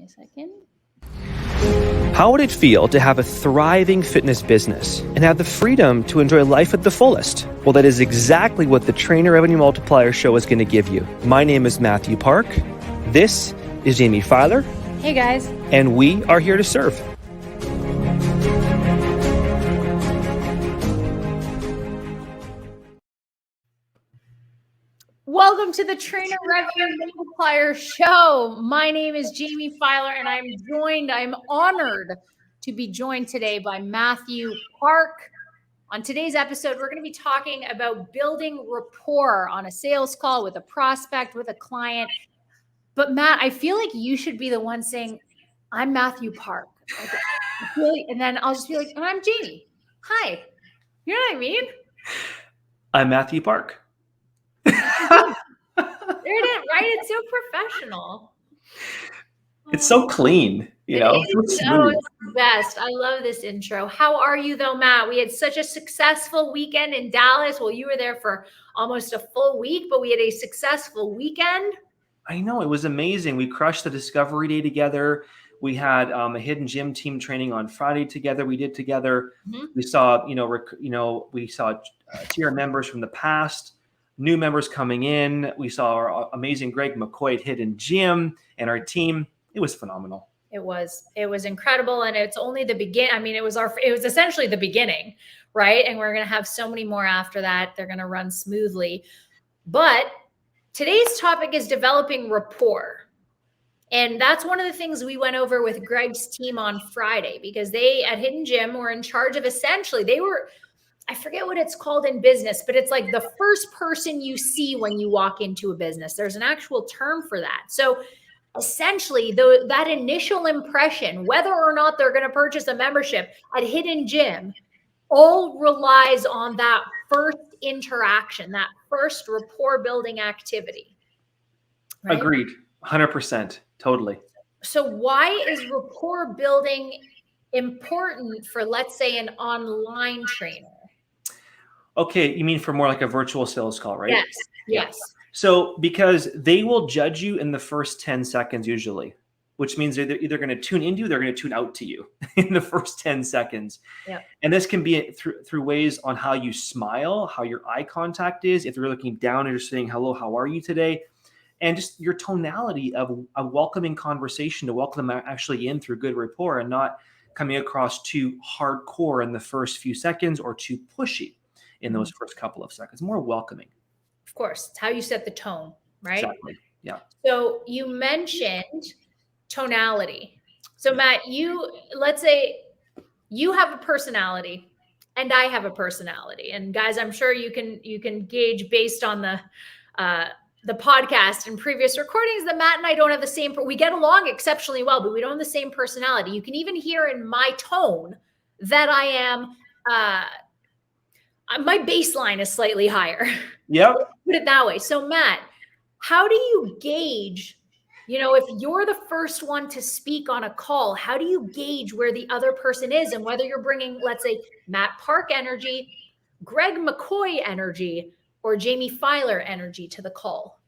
a second. How would it feel to have a thriving fitness business and have the freedom to enjoy life at the fullest? Well, that is exactly what the Trainer Revenue Multiplier show is going to give you. My name is Mathew Park. This is Jaime Filer. Hey guys. And we are here to serve. Welcome to the Trainer Revenue Multiplier show. My name is Jaime Filer, and I'm honored to be joined today by Mathew Park. On today's episode, we're going to be talking about building rapport on a sales call with a prospect, with a client. But Matt, I feel like you should be the one saying, I'm Mathew Park. And then I'll just be like, and I'm Jaime. Hi. You know what I mean? I'm Mathew Park. There it is, right? It's so professional. It's so clean, you know? It's the best. I love this intro. How are you though, Matt? We had such a successful weekend in Dallas. Well, you were there for almost a full week, but we had a successful weekend. I know, it was amazing. We crushed the Discovery Day together. We had a hidden gym team training on Friday together. We did together. Mm-hmm. We saw, we saw TRM members from the past, new members coming in. We saw our amazing Greg McCoy at Hidden Gym and our team. It was phenomenal. It was incredible. And it's only the beginning. I mean, it was essentially the beginning, right? And we're going to have so many more after that. They're going to run smoothly. But today's topic is developing rapport. And that's one of the things we went over with Greg's team on Friday, because they at Hidden Gym were in charge of I forget what it's called in business, but it's like the first person you see when you walk into a business. There's an actual term for that. So essentially, that initial impression, whether or not they're going to purchase a membership at Hidden Gym, all relies on that first interaction, that first rapport building activity. Right? Agreed. 100%. Totally. So why is rapport building important for, let's say, an online trainer? Okay, you mean for more like a virtual sales call, right? Yes. So because they will judge you in the first 10 seconds usually, which means they're either going to tune into you, they're going to tune out to you in the first 10 seconds. Yeah. And this can be through ways on how you smile, how your eye contact is, if they're looking down and you're saying, hello, how are you today? And just your tonality of a welcoming conversation to welcome them actually in through good rapport and not coming across too hardcore in the first few seconds or too pushy in those first couple of seconds, more welcoming. Of course, it's how you set the tone, right? Exactly. Yeah. So you mentioned tonality. So Matt, let's say you have a personality and I have a personality. And guys, I'm sure you can gauge based on the podcast and previous recordings that Matt and I don't have the same, we get along exceptionally well, but we don't have the same personality. You can even hear in my tone that I am, my baseline is slightly higher. Yep. Put it that way. So Matt, how do you gauge, if you're the first one to speak on a call, how do you gauge where the other person is and whether you're bringing, let's say, Matt Park energy, Greg McCoy energy, or Jaime Filer energy to the call?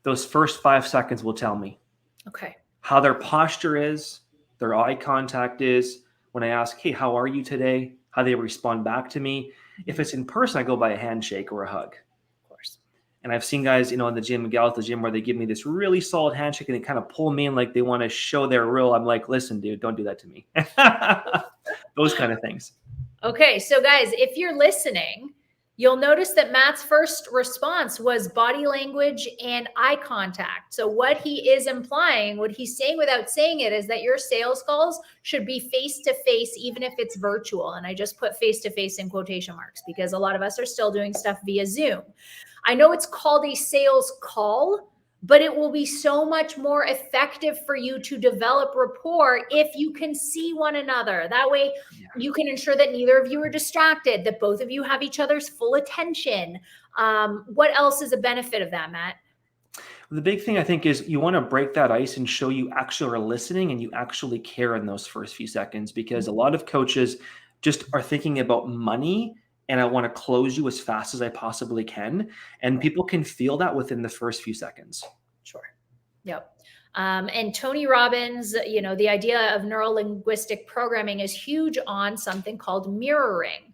Those first 5 seconds will tell me. Okay. How their posture is, their eye contact is. When I ask, hey, how are you today? How they respond back to me. If it's in person, I go by a handshake or a hug. Of course. And I've seen guys, in the gym, gal at the gym, where they give me this really solid handshake and they kind of pull me in like they want to show their real. I'm like, listen, dude, don't do that to me. Those kind of things. Okay. So guys, if you're listening, you'll notice that Matt's first response was body language and eye contact. So what he is implying, what he's saying without saying it, is that your sales calls should be face-to-face, even if it's virtual. And I just put face-to-face in quotation marks because a lot of us are still doing stuff via Zoom. I know it's called a sales call, but it will be so much more effective for you to develop rapport if you can see one another. That way you can ensure that neither of you are distracted, that both of you have each other's full attention. What else is a benefit of that, Matt? The big thing I think is you want to break that ice and show you actually are listening and you actually care in those first few seconds, because a lot of coaches just are thinking about money and I want to close you as fast as I possibly can. And people can feel that within the first few seconds. Sure. Yep. And Tony Robbins, the idea of neuro-linguistic programming is huge on something called mirroring.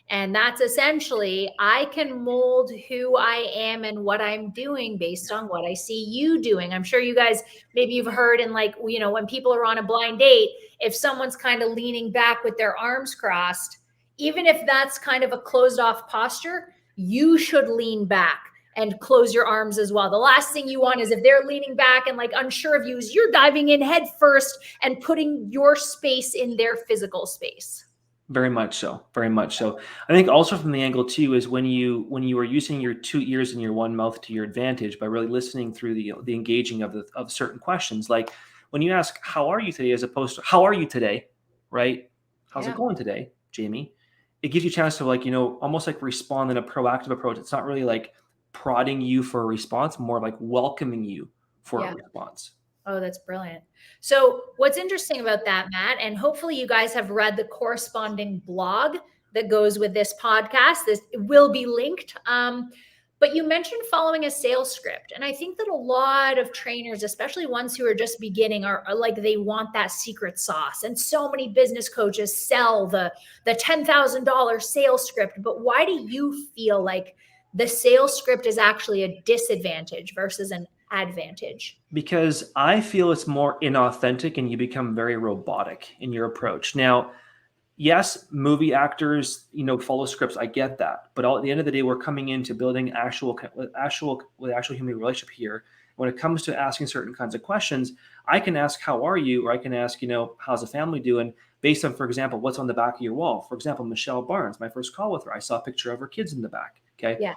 And that's essentially, I can mold who I am and what I'm doing based on what I see you doing. I'm sure you guys, maybe you've heard in like, when people are on a blind date, if someone's kind of leaning back with their arms crossed, even if that's kind of a closed off posture, you should lean back and close your arms as well. The last thing you want is if they're leaning back and like unsure of you, is you're diving in head first and putting your space in their physical space. Very much so. Very much so. I think also from the angle too is when you are using your 2 ears and your 1 mouth to your advantage by really listening through the engaging of certain questions. Like when you ask, "How are you today?" as opposed to "How are you today?" Right? "How's it going today, Jamie?" It gives you a chance to almost like respond in a proactive approach. It's not really like prodding you for a response, more like welcoming you for a response. Oh, that's brilliant. So what's interesting about that, Matt, and hopefully you guys have read the corresponding blog that goes with this podcast. This will be linked. But you mentioned following a sales script. And I think that a lot of trainers, especially ones who are just beginning, are like, they want that secret sauce. And so many business coaches sell the $10,000 sales script. But why do you feel like the sales script is actually a disadvantage versus an advantage? Because I feel it's more inauthentic and you become very robotic in your approach. Now, yes, movie actors, follow scripts. I get that. But at the end of the day, we're coming into building actual human relationship here. When it comes to asking certain kinds of questions, I can ask, "How are you?" Or I can ask, "How's the family doing?" Based on, for example, what's on the back of your wall. For example, Michelle Barnes, my first call with her, I saw a picture of her kids in the back. Okay. Yeah.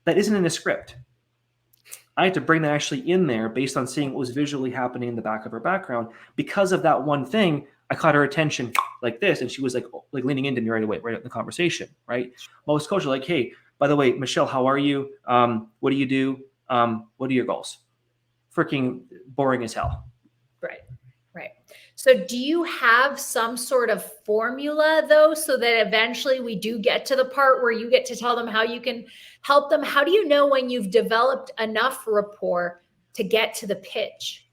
That isn't in the script. I had to bring that actually in there based on seeing what was visually happening in the back of her background. Because of that one thing, I caught her attention like this, and she was like leaning into me right away, right in the conversation, right? Most coaches are like, "Hey, by the way, Michelle, how are you? What do you do? What are your goals?" Freaking boring as hell. Right. Right. So do you have some sort of formula though, so that eventually we do get to the part where you get to tell them how you can help them? How do you know when you've developed enough rapport to get to the pitch?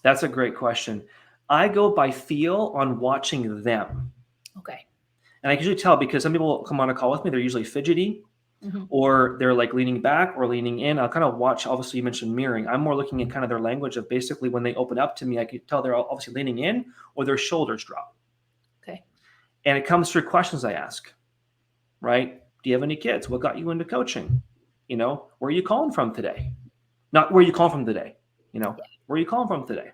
That's a great question. I go by feel on watching them. Okay. And I can usually tell because some people come on a call with me, they're usually fidgety. Or they're like leaning back or leaning in. I'll kind of watch, obviously you mentioned mirroring. I'm more looking at kind of their language of basically when they open up to me, I can tell they're obviously leaning in or their shoulders drop. Okay. And it comes through questions I ask, right? Do you have any kids? What got you into coaching? Where are you calling from today? Not where are you calling from today? Where are you calling from today?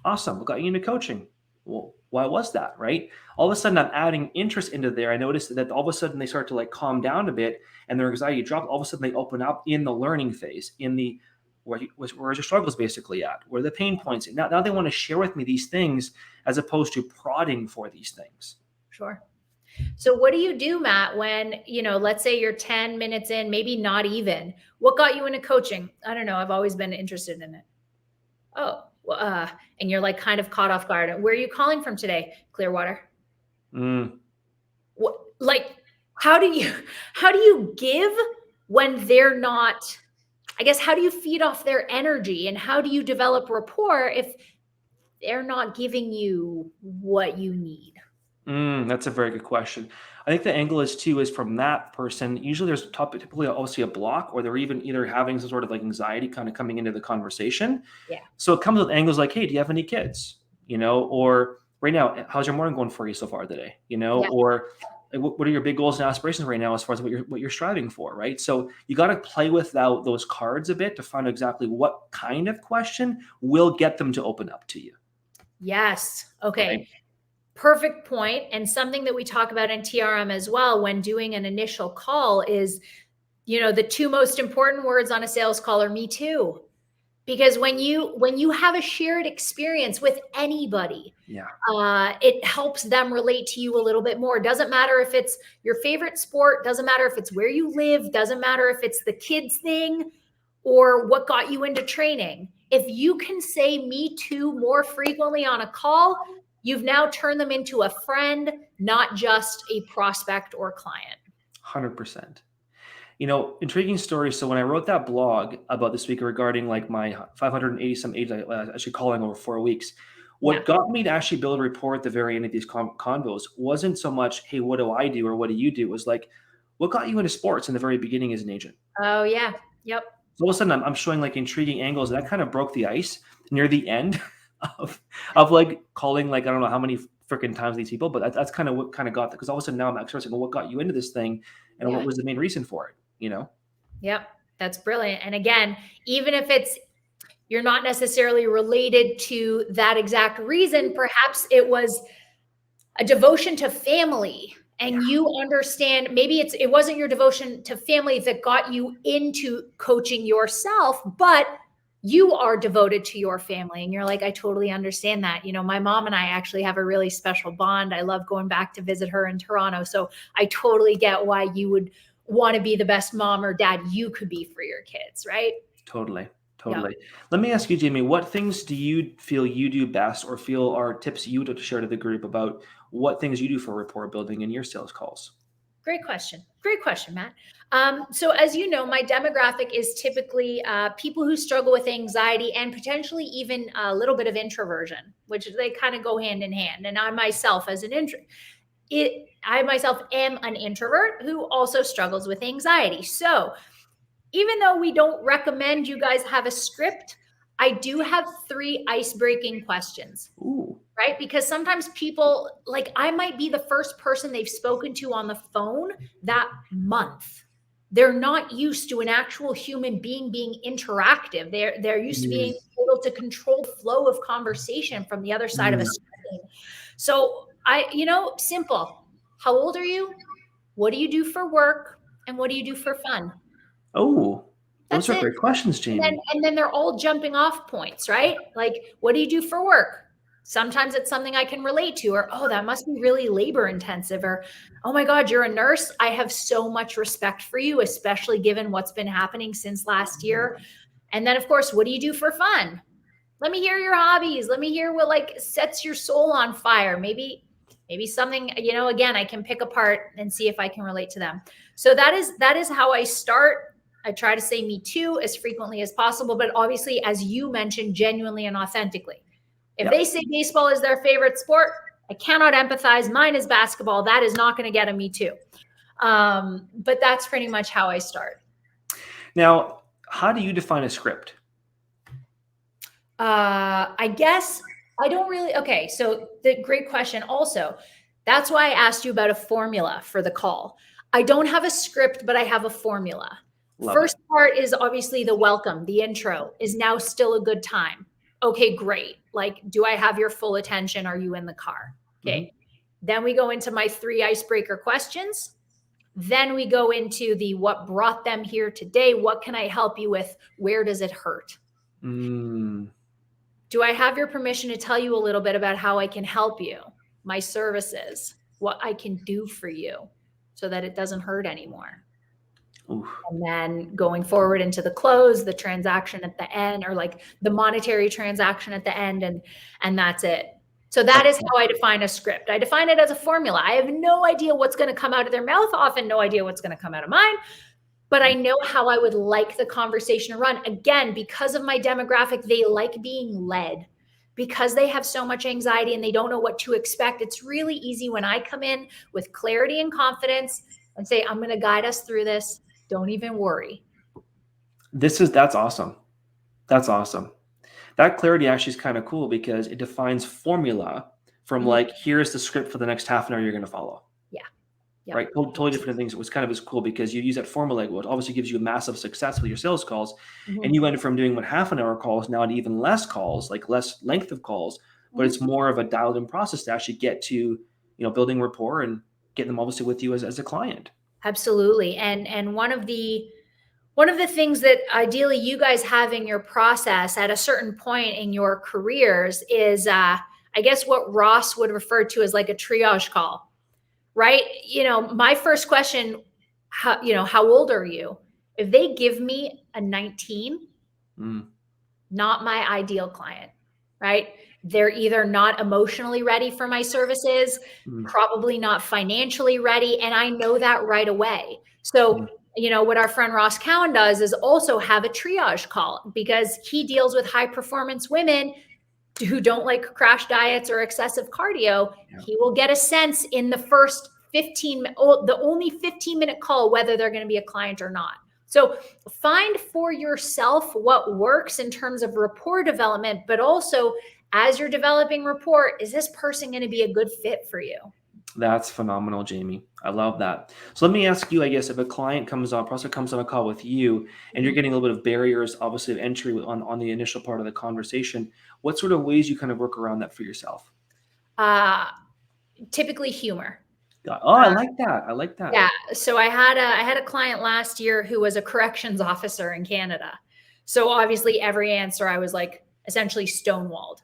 Awesome. What got you into coaching? Well, why was that, right? All of a sudden I'm adding interest into there. I noticed that all of a sudden they start to like calm down a bit and their anxiety drops. All of a sudden they open up in the learning phase, in the where's your struggles basically at, where are the pain points. Now they want to share with me these things as opposed to prodding for these things. Sure. So what do you do, Matt, when, let's say you're 10 minutes in, maybe not even, what got you into coaching? I don't know. I've always been interested in it. Oh, and you're like kind of caught off guard. Where are you calling from today? Clearwater. What, like, how do you give when they're not, I guess, how do you feed off their energy and how do you develop rapport if they're not giving you what you need? That's a very good question. I think the angle is too is from that person. Usually there's typically obviously a block, or they're even either having some sort of like anxiety kind of coming into the conversation. Yeah. So it comes with angles like, "Hey, do you have any kids?" Or right now, how's your morning going for you so far today? Or like, what are your big goals and aspirations right now as far as what you're striving for, right? So you got to play with those cards a bit to find exactly what kind of question will get them to open up to you. Yes. Okay. Right? Perfect point. And something that we talk about in TRM as well when doing an initial call is, the two most important words on a sales call are "me too." Because when you have a shared experience with anybody, it helps them relate to you a little bit more. Doesn't matter if it's your favorite sport, doesn't matter if it's where you live, doesn't matter if it's the kids thing or what got you into training. If you can say "me too" more frequently on a call, you've now turned them into a friend, not just a prospect or client. 100%. Intriguing story. So when I wrote that blog about this week regarding like my 580 some aids, actually calling over 4 weeks, what got me to actually build a rapport at the very end of these convos wasn't so much, hey, what do I do or what do you do? It was like, what got you into sports in the very beginning as an agent? Oh yeah. Yep. So all of a sudden I'm showing like intriguing angles, and that kind of broke the ice near the end of like calling, like, I don't know how many freaking times these people, but that's kind of what kind of got that. Because all of a sudden now I'm expressing, well, what got you into this thing and what was the main reason for it, Yep. That's brilliant. And again, even if you're not necessarily related to that exact reason, perhaps it was a devotion to family, and you understand, maybe it wasn't your devotion to family that got you into coaching yourself, but you are devoted to your family and you're like, I totally understand that. My mom and I actually have a really special bond. I love going back to visit her in Toronto. So I totally get why you would want to be the best mom or dad you could be for your kids, right? Totally. Let me ask you, Jaime, what things do you feel you do best, or feel are tips you would share to the group about what things you do for rapport building in your sales calls? Great question, Matt. So as you know, my demographic is typically people who struggle with anxiety and potentially even a little bit of introversion, which they kind of go hand in hand. And I myself am an introvert who also struggles with anxiety. So even though we don't recommend you guys have a script, I do have 3 ice-breaking questions. Ooh. Right? Because sometimes people, like, I might be the first person they've spoken to on the phone that month. They're not used to an actual human being interactive. They're used to being able to control the flow of conversation from the other side of a screen. So simple. How old are you? What do you do for work? And what do you do for fun? Oh, those are great questions, Jaime. And then they're all jumping off points, right? Like, what do you do for work? Sometimes it's something I can relate to, or, oh, that must be really labor intensive, or, oh my God, you're a nurse. I have so much respect for you, especially given what's been happening since last year. And then, of course, what do you do for fun? Let me hear your hobbies. Let me hear what like sets your soul on fire. Maybe something, again, I can pick apart and see if I can relate to them. So that is how I start. I try to say me too as frequently as possible, but obviously, as you mentioned, genuinely and authentically. If they say baseball is their favorite sport, I cannot empathize. Mine is basketball. That is not going to get a me too. But that's pretty much how I start. Now, how do you define a script? I guess I don't really. Okay. So the great question also, that's why I asked you about a formula for the call. I don't have a script, but I have a formula. First part is obviously the welcome, the intro. Is now still a good time? Okay, great. Like, do I have your full attention? Are you in the car? Okay. Then we go into my 3 icebreaker questions. Then we go into the what brought them here today. What can I help you with? Where does it hurt? Do I have your permission to tell you a little bit about how I can help you? My services, what I can do for you so that it doesn't hurt anymore. Oof. And then going forward into the close, the transaction at the end, or like the monetary transaction at the end, and that's it. So that is how I define a script. I define it as a formula. I have no idea what's going to come out of their mouth, often no idea what's going to come out of mine, but I know how I would like the conversation to run. Again, because of my demographic, they like being led. Because they have so much anxiety and they don't know what to expect, it's really easy when I come in with clarity and confidence and say, I'm going to guide us through this. Don't even worry. That's awesome. That's awesome. That clarity actually is kind of cool because it defines formula from like, here's the script for the next half an hour you're going to follow. Yeah. Yep. Right. Totally different things. It was kind of as cool because you use that formula, which obviously gives you a massive success with your sales calls. And you went from doing half an hour calls now to even less calls, like less length of calls, but it's more of a dialed in process to actually get to, building rapport and getting them obviously with you as a client. Absolutely. And one of the things that ideally you guys have in your process at a certain point in your careers is, I guess what Ross would refer to as like a triage call, right? My first question, how old are you? If they give me a 19, not my ideal client, right? They're either not emotionally ready for my services, probably not financially ready. And I know that right away. So what our friend Ross Cowan does is also have a triage call, because he deals with high performance women who don't like crash diets or excessive cardio. Yeah. He will get a sense in the first the only 15-minute call, whether they're going to be a client or not. So find for yourself what works in terms of rapport development, but also as you're developing rapport, is this person going to be a good fit for you? That's phenomenal, Jaime. I love that. So let me ask you, I guess, if a client prospect comes on a call with you and you're getting a little bit of barriers, obviously, of entry on the initial part of the conversation, what sort of ways you kind of work around that for yourself? Typically humor. Oh, I like that. I like that. Yeah. So I had a client last year who was a corrections officer in Canada. So obviously every answer I was like essentially stonewalled.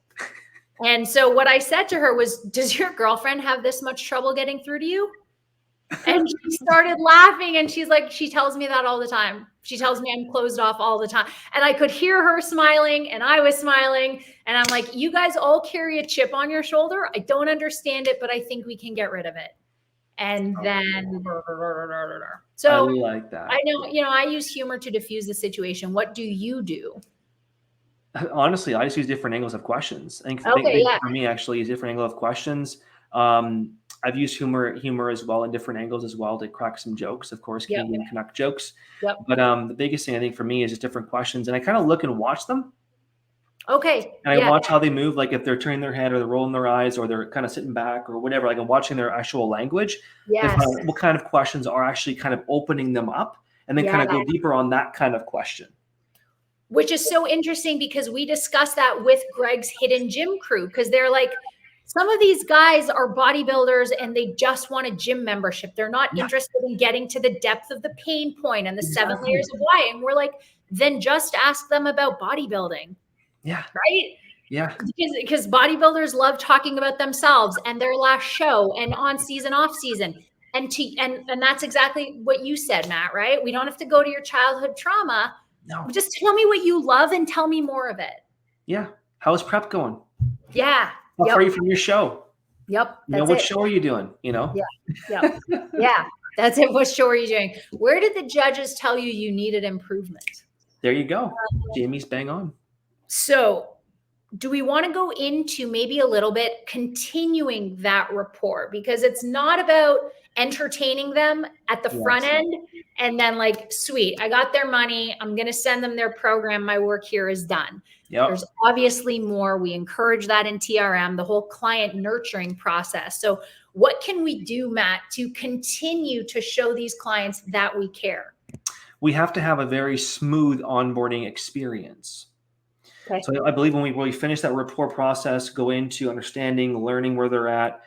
And so what I said to her was, does your girlfriend have this much trouble getting through to you? And she started laughing, and she's like, she tells me that all the time. She tells me I'm closed off all the time. And I could hear her smiling, and I was smiling. And I'm like, you guys all carry a chip on your shoulder. I don't understand it, but I think we can get rid of it. And then, so I like that. I know, I use humor to diffuse the situation. What do you do? Honestly, I just use different angles of questions. I think for me, actually, is different angle of questions. I've used humor as well in different angles as well to crack some jokes, of course, Canadian Canuck jokes. Yep. But the biggest thing I think for me is just different questions, and I kind of look and watch them. Okay. And I watch how they move, like if they're turning their head or they're rolling their eyes or they're kind of sitting back or whatever. Like I'm watching their actual language. Yes. What kind of questions are actually kind of opening them up, and then kind of go deeper on that kind of question. Which is so interesting, because we discussed that with Greg's hidden gym crew, because they're like, some of these guys are bodybuilders and they just want a gym membership. They're not interested in getting to the depth of the pain point and the 7 layers of why. And we're like, then just ask them about bodybuilding. Yeah. Right? Yeah. Because bodybuilders love talking about themselves and their last show and on season, off season. And that's exactly what you said, Matt, right? We don't have to go to your childhood trauma. No. Just tell me what you love and tell me more of it. Yeah. How's prep going? Yeah. How far are you from your show? Yep. What show are you doing? Yeah. Yeah. That's it. What show are you doing? Where did the judges tell you needed improvement? There you go. Jamie's bang on. So do we want to go into maybe a little bit continuing that rapport? Because it's not about entertaining them at the front end and then like, sweet, I got their money, I'm going to send them their program, my work here is done. Yep. There's obviously more. We encourage that in TRM, the whole client nurturing process. So what can we do, Matt, to continue to show these clients that we care? We have to have a very smooth onboarding experience. Okay. So I believe when we really finish that rapport process, go into understanding, learning where they're at,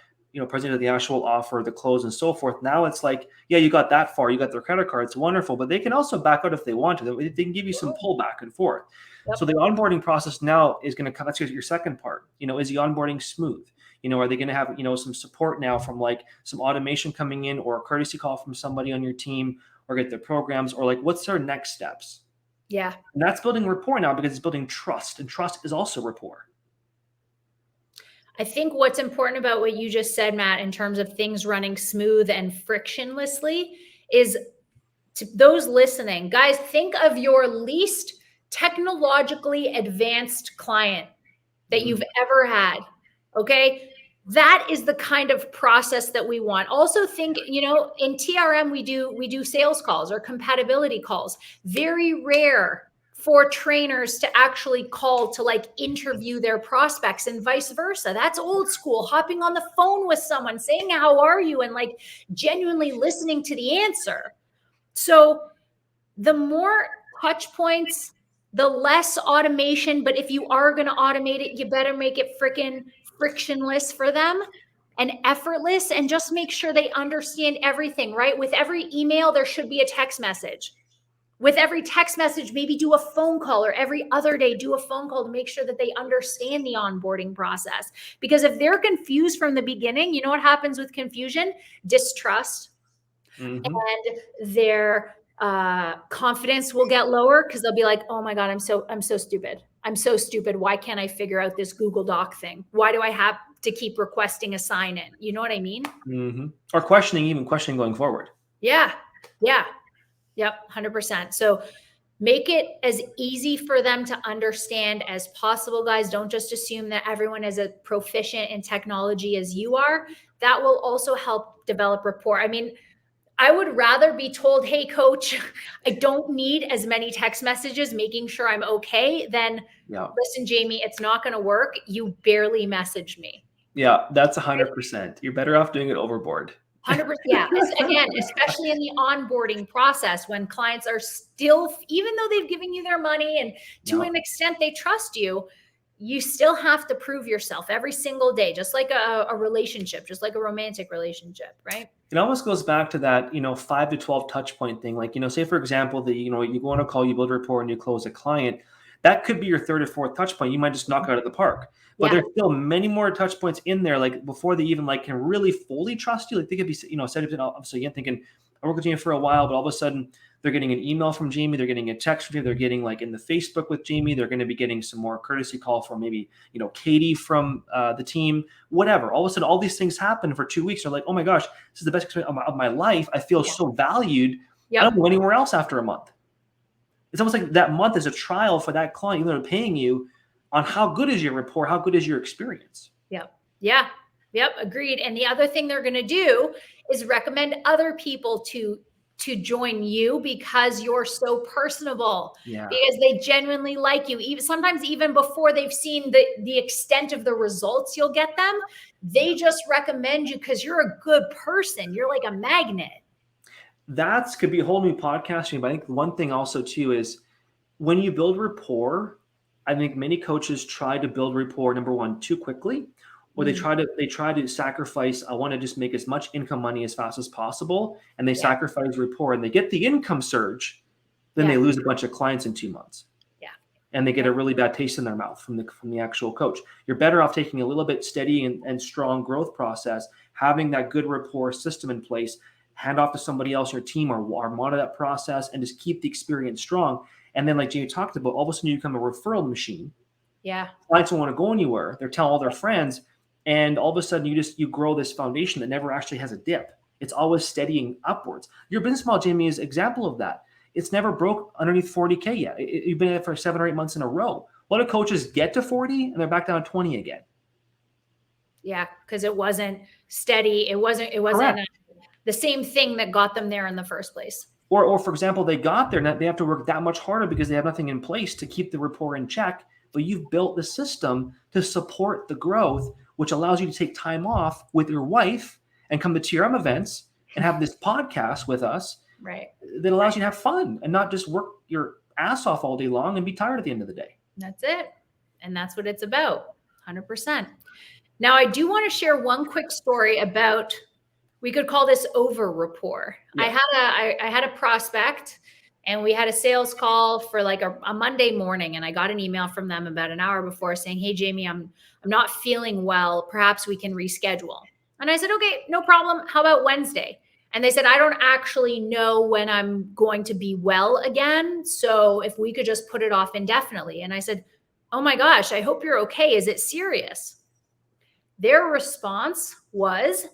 presenting the actual offer, the close, and so forth. Now it's like, yeah, you got that far, you got their credit card, it's wonderful, but they can also back out if they want to. They can give you some pull back and forth. Yep. So the onboarding process now is going to come. That's your second part. Is the onboarding smooth? Are they going to have some support now from like some automation coming in, or a courtesy call from somebody on your team, or get their programs, or like what's their next steps? Yeah. And that's building rapport now, because it's building trust, and trust is also rapport. I think what's important about what you just said, Matt, in terms of things running smooth and frictionlessly, is to those listening, guys, think of your least technologically advanced client that you've ever had. Okay. That is the kind of process that we want. Also think, in TRM, we do sales calls or compatibility calls. Very rare for trainers to actually call to like interview their prospects, and vice versa. That's old school, hopping on the phone with someone, saying, how are you? And like genuinely listening to the answer. So the more touch points, the less automation, but if you are going to automate it, you better make it freaking frictionless for them and effortless, and just make sure they understand everything, right? With every email, there should be a text message. With every text message, maybe do a phone call, or every other day do a phone call to make sure that they understand the onboarding process. Because if they're confused from the beginning, you know what happens with confusion? Distrust. Mm-hmm. And their confidence will get lower, because they'll be like, oh my God, I'm so stupid. I'm so stupid. Why can't I figure out this Google Doc thing? Why do I have to keep requesting a sign in? You know what I mean? Mm-hmm. Or questioning going forward. Yeah. Yeah. Yep, 100%. So make it as easy for them to understand as possible, guys. Don't just assume that everyone is as proficient in technology as you are. That will also help develop rapport. I mean, I would rather be told, hey, coach, I don't need as many text messages making sure I'm okay than, listen, Jaime, it's not going to work. You barely messaged me. Yeah, that's 100%. You're better off doing it overboard. 100%. Yeah. Again, especially in the onboarding process when clients are still, even though they've given you their money and to an extent they trust you, you still have to prove yourself every single day, just like a relationship, just like a romantic relationship, right? It almost goes back to that, 5 to 12 touch point thing. Like, say, for example, that, you go on a call, you build rapport and you close a client. That could be your third or fourth touch point. You might just knock it out of the park. But there's still many more touch points in there, like before they even can really fully trust you. Like they could be, so you're thinking, I work with Jaime for a while, but all of a sudden they're getting an email from Jaime, they're getting a text from Jaime, they're getting in the Facebook with Jaime, they're going to be getting some more courtesy call from maybe, Katie from the team, whatever. All of a sudden, all these things happen for 2 weeks. They're like, oh my gosh, this is the best experience of my life. I feel so valued. I don't go anywhere else after a month. It's almost like that month is a trial for that client, even though they're paying you, on how good is your rapport, how good is your experience. Yep. Agreed. And the other thing they're going to do is recommend other people to join you because you're so personable, because they genuinely like you. Sometimes even before they've seen the extent of the results you'll get them, they just recommend you because you're a good person. You're like a magnet. That could be a whole new podcast. But I think one thing also too is when you build rapport, I think many coaches try to build rapport, number one, too quickly, or they try to sacrifice, I want to just make as much income money as fast as possible. And they sacrifice rapport and they get the income surge. Then they lose a bunch of clients in 2 months. And they get a really bad taste in their mouth from the actual coach. You're better off taking a little bit steady and strong growth process, having that good rapport system in place, hand off to somebody else, your team, or monitor that process and just keep the experience strong. And then like Jaime talked about, all of a sudden you become a referral machine. Clients don't want to go anywhere. They're telling all their friends. And all of a sudden you grow this foundation that never actually has a dip. It's always steadying upwards. Your business model, Jaime, is an example of that. It's never broke underneath 40K yet. You've been in it for 7 or 8 months in a row. A lot of coaches get to 40 and they're back down 20 again. Yeah, because it wasn't steady. It wasn't the same thing that got them there in the first place. Or for example, they got there and they have to work that much harder because they have nothing in place to keep the rapport in check. But you've built the system to support the growth, which allows you to take time off with your wife and come to TRM events and have this podcast with us. Right. That allows you to have fun and not just work your ass off all day long and be tired at the end of the day. That's it. And that's what it's about. 100%. Now, I do want to share one quick story about, we could call this over rapport. I had a prospect and we had a sales call for like a Monday morning. And I got an email from them about an hour before saying, hey, Jaime, I'm not feeling well. Perhaps we can reschedule. And I said, okay, no problem. How about Wednesday? And they said, I don't actually know when I'm going to be well again. So if we could just put it off indefinitely. And I said, oh my gosh, I hope you're okay. Is it serious? Their response was,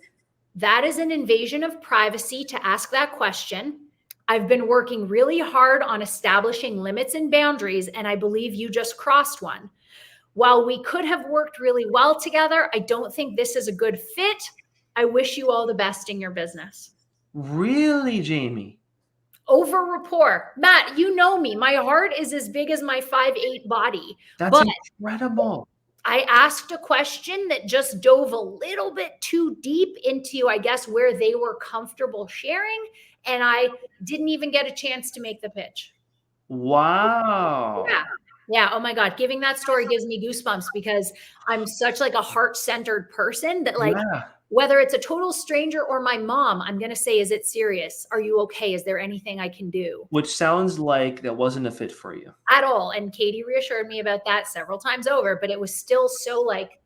that is an invasion of privacy to ask that question. I've been working really hard on establishing limits and boundaries, and I believe you just crossed one. While we could have worked really well together, I don't think this is a good fit. I wish you all the best in your business. Really, Jaime? Over rapport. Matt, you know me. My heart is as big as my 5'8" body. That's incredible. I asked a question that just dove a little bit too deep into, I guess, where they were comfortable sharing. And I didn't even get a chance to make the pitch. Wow. Yeah. Oh my God. Giving that story gives me goosebumps because I'm such like a heart-centered person that whether it's a total stranger or my mom, I'm going to say, is it serious? Are you okay? Is there anything I can do? Which sounds like that wasn't a fit for you. At all. And Katie reassured me about that several times over, but it was still so like,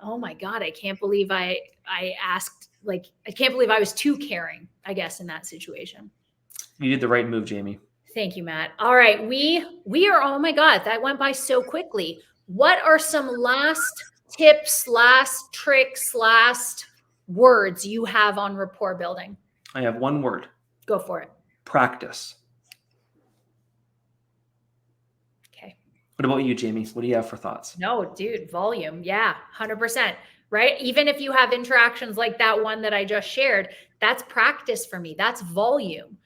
oh my God, I can't believe I asked, like, I can't believe I was too caring, I guess, in that situation. You did the right move, Jaime. Thank you, Matt. All right. We are, oh my God, that went by so quickly. What are some last tips, last tricks, last words you have on rapport building? I have one word. Go for it. practice. Okay. What about you, Jaime? What do you have for thoughts? No, dude, volume. Yeah, 100%. Right? Even if you have interactions like that one that I just shared, that's practice for me. That's volume.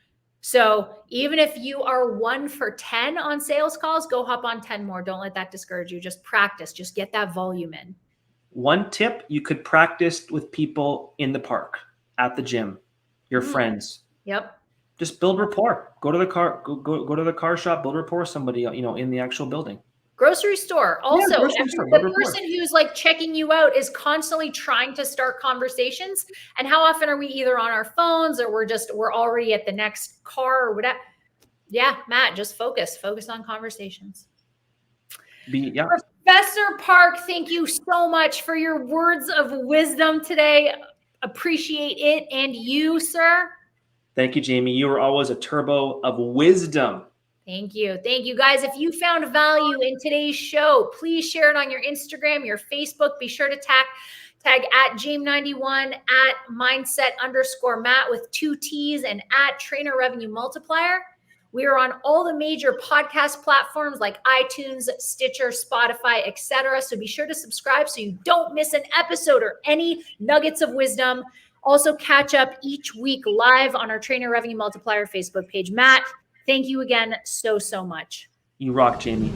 So even if you are 1 for 10 on sales calls, go hop on 10 more. Don't let that discourage you. Just practice. Just get that volume in. One tip, you could practice with people in the park, at the gym, your friends. Yep. Just build rapport. Go to the car shop, build rapport with somebody, in the actual building. Grocery store. Also, the person who's like checking you out is constantly trying to start conversations. And how often are we either on our phones or we're already at the next car or whatever? Yeah, Matt, just focus on conversations. Professor Park, thank you so much for your words of wisdom today. Appreciate it. And you, sir. Thank you, Jaime. You are always a turbo of wisdom. Thank you. Thank you, guys. If you found value in today's show, please share it on your Instagram, your Facebook. Be sure to tag at Jaime91, at mindset_Matt with 2 T's, and at Trainer Revenue Multiplier. We are on all the major podcast platforms like iTunes, Stitcher, Spotify, etc. So be sure to subscribe so you don't miss an episode or any nuggets of wisdom. Also catch up each week live on our Trainer Revenue Multiplier Facebook page. Matt, thank you again so much. You rock, Jaime.